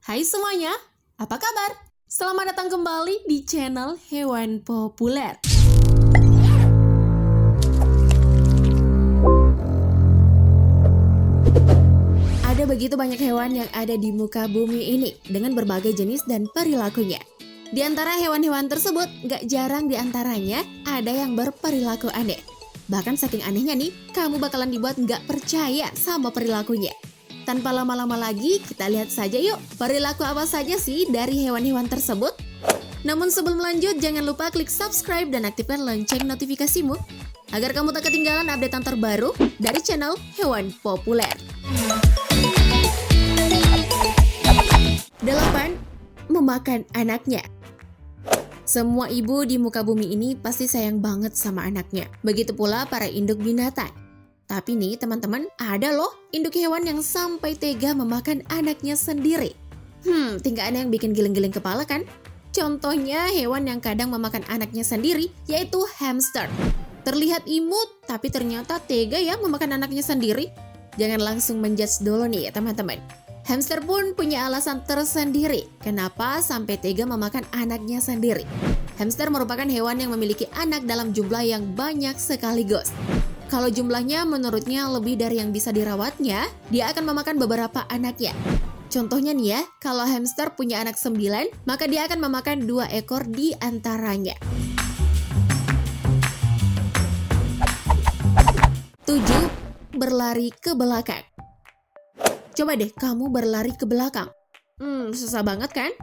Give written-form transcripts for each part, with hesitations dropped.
Hai semuanya, apa kabar? Selamat datang kembali di channel Hewan Populer. Ada begitu banyak hewan yang ada di muka bumi ini dengan berbagai jenis dan perilakunya. Di antara hewan-hewan tersebut, gak jarang di antaranya ada yang berperilaku aneh. Bahkan saking anehnya nih, kamu bakalan dibuat gak percaya sama perilakunya. Tanpa lama-lama lagi, kita lihat saja yuk perilaku apa saja sih dari hewan-hewan tersebut. Namun sebelum lanjut, jangan lupa klik subscribe dan aktifkan lonceng notifikasimu agar kamu tak ketinggalan update terbaru dari channel Hewan Populer. 8. Memakan anaknya. Semua ibu di muka bumi ini pasti sayang banget sama anaknya. Begitu pula para induk binatang. Tapi nih teman-teman, ada loh induk hewan yang sampai tega memakan anaknya sendiri. Tingkah aneh yang bikin giling-giling kepala kan? Contohnya hewan yang kadang memakan anaknya sendiri, yaitu hamster. Terlihat imut, tapi ternyata tega ya memakan anaknya sendiri. Jangan langsung menjudge dulu nih ya teman-teman. Hamster pun punya alasan tersendiri kenapa sampai tega memakan anaknya sendiri. Hamster merupakan hewan yang memiliki anak dalam jumlah yang banyak sekaligus. Kalau jumlahnya menurutnya lebih dari yang bisa dirawatnya, dia akan memakan beberapa anaknya. Contohnya nih ya, kalau hamster punya anak 9, maka dia akan memakan 2 ekor di antaranya. 7. Berlari ke belakang. Coba deh kamu berlari ke belakang. Susah banget kan?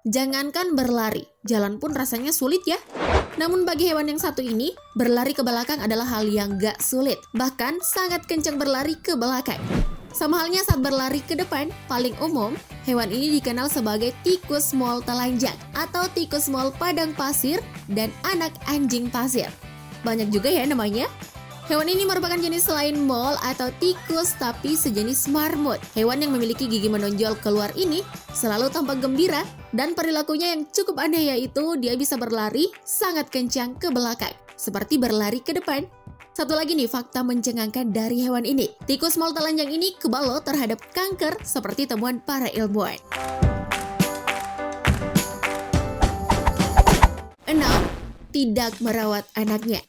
Jangankan berlari, jalan pun rasanya sulit ya. Namun bagi hewan yang satu ini, berlari ke belakang adalah hal yang gak sulit. Bahkan sangat kencang berlari ke belakang. Sama halnya saat berlari ke depan, paling umum, hewan ini dikenal sebagai tikus mol telanjang atau tikus mol padang pasir dan anak anjing pasir. Banyak juga ya namanya. Hewan ini merupakan jenis selain mole atau tikus tapi sejenis marmut. Hewan yang memiliki gigi menonjol keluar ini selalu tampak gembira dan perilakunya yang cukup aneh yaitu dia bisa berlari sangat kencang ke belakang, seperti berlari ke depan. Satu lagi nih fakta mencengangkan dari hewan ini. Tikus mole telanjang ini kebal loh terhadap kanker seperti temuan para ilmuwan. 6. Tidak merawat anaknya.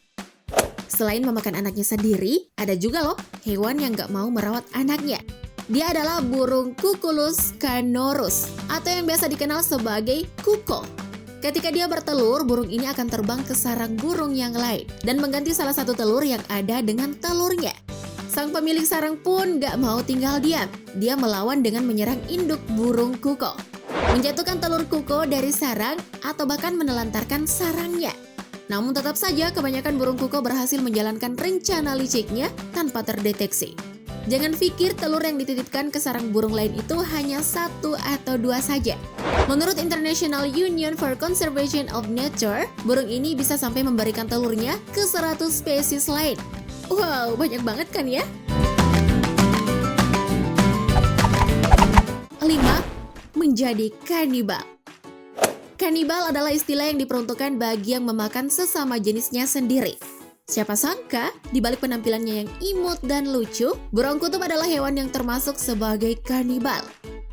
Selain memakan anaknya sendiri, ada juga loh hewan yang gak mau merawat anaknya. Dia adalah burung Cuculus canorus atau yang biasa dikenal sebagai kuko. Ketika dia bertelur, burung ini akan terbang ke sarang burung yang lain dan mengganti salah satu telur yang ada dengan telurnya. Sang pemilik sarang pun gak mau tinggal diam. Dia melawan dengan menyerang induk burung kuko, menjatuhkan telur kuko dari sarang atau bahkan menelantarkan sarangnya. Namun tetap saja kebanyakan burung kuko berhasil menjalankan rencana liciknya tanpa terdeteksi. Jangan pikir telur yang dititipkan ke sarang burung lain itu hanya 1 atau 2 saja. Menurut International Union for Conservation of Nature, burung ini bisa sampai memberikan telurnya ke 100 spesies lain. Wow, banyak banget kan ya? 5. Menjadi kanibal. Kanibal adalah istilah yang diperuntukkan bagi yang memakan sesama jenisnya sendiri. Siapa sangka, di balik penampilannya yang imut dan lucu, burung kutub adalah hewan yang termasuk sebagai kanibal.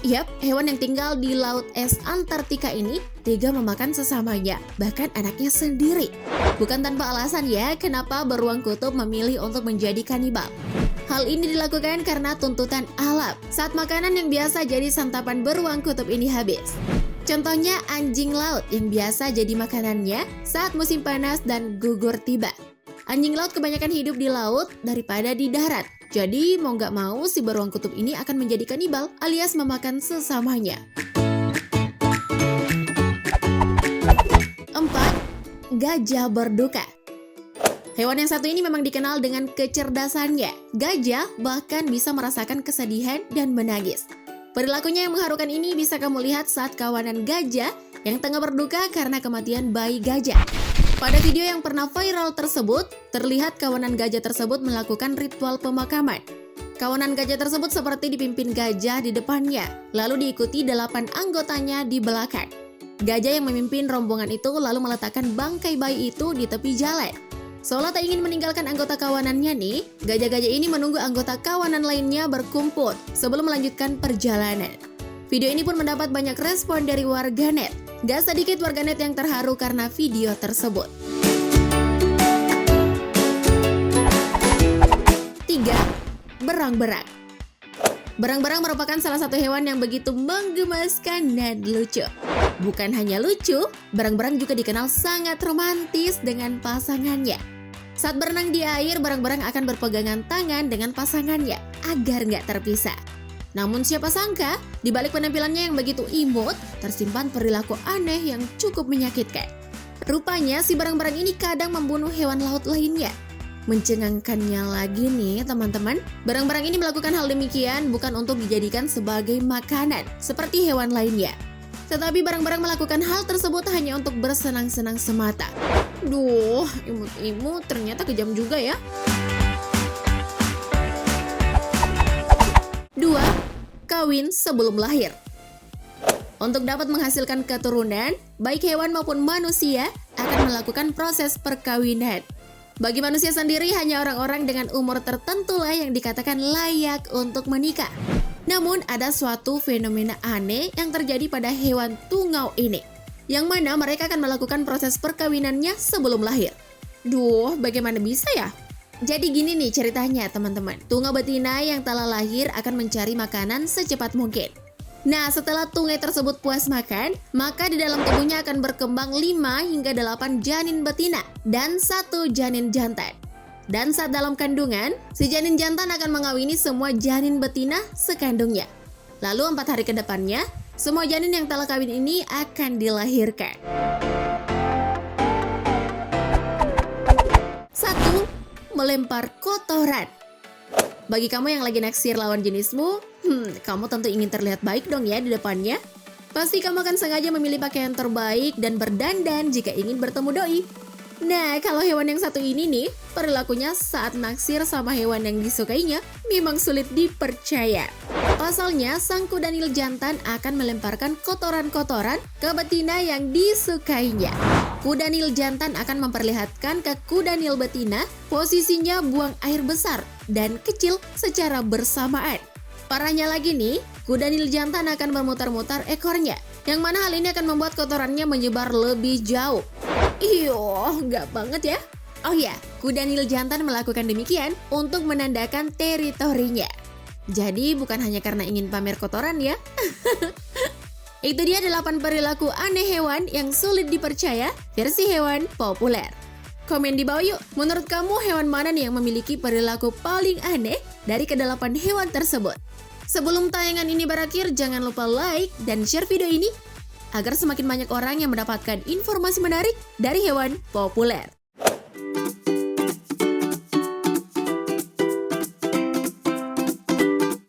Yap, hewan yang tinggal di laut es Antartika ini tega memakan sesamanya, bahkan anaknya sendiri. Bukan tanpa alasan ya, kenapa beruang kutub memilih untuk menjadi kanibal. Hal ini dilakukan karena tuntutan alam saat makanan yang biasa jadi santapan beruang kutub ini habis. Contohnya anjing laut yang biasa jadi makanannya saat musim panas dan gugur tiba. Anjing laut kebanyakan hidup di laut daripada di darat. Jadi mau gak mau si beruang kutub ini akan menjadi kanibal alias memakan sesamanya. 4. Gajah berduka. Hewan yang satu ini memang dikenal dengan kecerdasannya. Gajah bahkan bisa merasakan kesedihan dan menangis. Perilakunya yang mengharukan ini bisa kamu lihat saat kawanan gajah yang tengah berduka karena kematian bayi gajah. Pada video yang pernah viral tersebut, terlihat kawanan gajah tersebut melakukan ritual pemakaman. Kawanan gajah tersebut seperti dipimpin gajah di depannya, lalu diikuti 8 anggotanya di belakang. Gajah yang memimpin rombongan itu lalu meletakkan bangkai bayi itu di tepi jalan. Seolah tak ingin meninggalkan anggota kawanannya nih, gajah-gajah ini menunggu anggota kawanan lainnya berkumpul sebelum melanjutkan perjalanan. Video ini pun mendapat banyak respon dari warganet. Gak sedikit warganet yang terharu karena video tersebut. 3. Berang-berang. Berang-berang merupakan salah satu hewan yang begitu menggemaskan dan lucu. Bukan hanya lucu, berang-berang juga dikenal sangat romantis dengan pasangannya. Saat berenang di air, berang-berang akan berpegangan tangan dengan pasangannya agar nggak terpisah. Namun siapa sangka, di balik penampilannya yang begitu imut, tersimpan perilaku aneh yang cukup menyakitkan. Rupanya si berang-berang ini kadang membunuh hewan laut lainnya. Mencengangkannya lagi nih teman-teman, berang-berang ini melakukan hal demikian bukan untuk dijadikan sebagai makanan seperti hewan lainnya. Tetapi berang-berang melakukan hal tersebut hanya untuk bersenang-senang semata. Duh, imut-imut ternyata kejam juga ya. 2. Kawin sebelum lahir. Untuk dapat menghasilkan keturunan, baik hewan maupun manusia akan melakukan proses perkawinan. Bagi manusia sendiri, hanya orang-orang dengan umur tertentu lah yang dikatakan layak untuk menikah. Namun, ada suatu fenomena aneh yang terjadi pada hewan tungau ini, yang mana mereka akan melakukan proses perkawinannya sebelum lahir. Duh, bagaimana bisa ya? Jadi gini nih ceritanya teman-teman. Tungau betina yang telah lahir akan mencari makanan secepat mungkin. Nah, setelah tunggai tersebut puas makan, maka di dalam tubuhnya akan berkembang 5 hingga 8 janin betina dan 1 janin jantan. Dan saat dalam kandungan, si janin jantan akan mengawini semua janin betina sekandungnya. Lalu 4 hari ke depannya, semua janin yang telah kawin ini akan dilahirkan. 1. Melempar kotoran. Bagi kamu yang lagi naksir lawan jenismu, kamu tentu ingin terlihat baik dong ya di depannya. Pasti kamu akan sengaja memilih pakaian terbaik dan berdandan jika ingin bertemu doi. Nah, kalau hewan yang satu ini nih, perilakunya saat naksir sama hewan yang disukainya memang sulit dipercaya. Pasalnya, sang kudanil jantan akan melemparkan kotoran-kotoran ke betina yang disukainya. Kudanil jantan akan memperlihatkan ke kudanil betina posisinya buang air besar dan kecil secara bersamaan. Parahnya lagi nih, kudanil jantan akan memutar-mutar ekornya, yang mana hal ini akan membuat kotorannya menyebar lebih jauh. Iyo, nggak banget ya? Oh ya, kudanil jantan melakukan demikian untuk menandakan teritorinya. Jadi bukan hanya karena ingin pamer kotoran ya. Itu dia 8 perilaku aneh hewan yang sulit dipercaya versi hewan populer. Komen di bawah yuk, menurut kamu hewan mana nih yang memiliki perilaku paling aneh dari ke-8 hewan tersebut? Sebelum tayangan ini berakhir, jangan lupa like dan share video ini agar semakin banyak orang yang mendapatkan informasi menarik dari hewan populer.